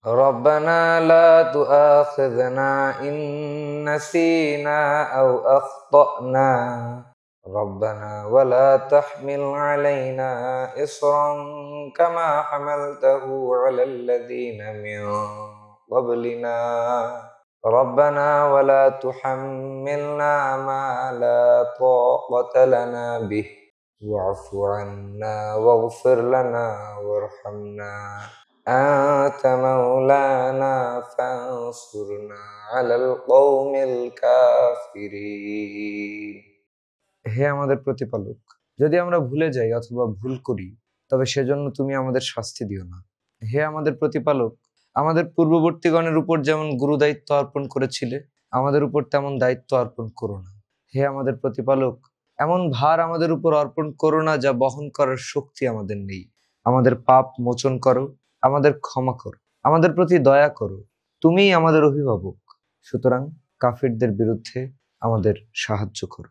ربنا لا تؤاخذنا إن نسينا أو أخطأنا ربنا ولا تحمل علينا إصرا كما حملته على الذين من قبلنا ربنا ولا تحملنا ما لا طاقة لنا به واعف عنا واغفر لنا وارحمنا أنت مولانا فانصرنا على القوم الكافرين। হে আমাদের প্রতিপালক, যদি আমরা ভুলে যাই অথবা ভুল করি তবে সেজন্য তুমি আমাদের শাস্তি দিও না। হে আমাদের প্রতিপালক, আমাদের পূর্ববর্তীগণের উপর যেমন গুরু দায়িত্ব অর্পণ করেছিলে আমাদের উপর তেমন দায়িত্ব অর্পণ করো না। হে আমাদের প্রতিপালক, এমন ভার আমাদের উপর অর্পণ করো না যা বহন করার শক্তি আমাদের নেই। আমাদের পাপ মোচন করো, আমাদের ক্ষমা করো, আমাদের প্রতি দয়া করো। তুমিই আমাদের অভিভাবক, সুতরাং কাফিরদের বিরুদ্ধে আমাদের সাহায্য করো।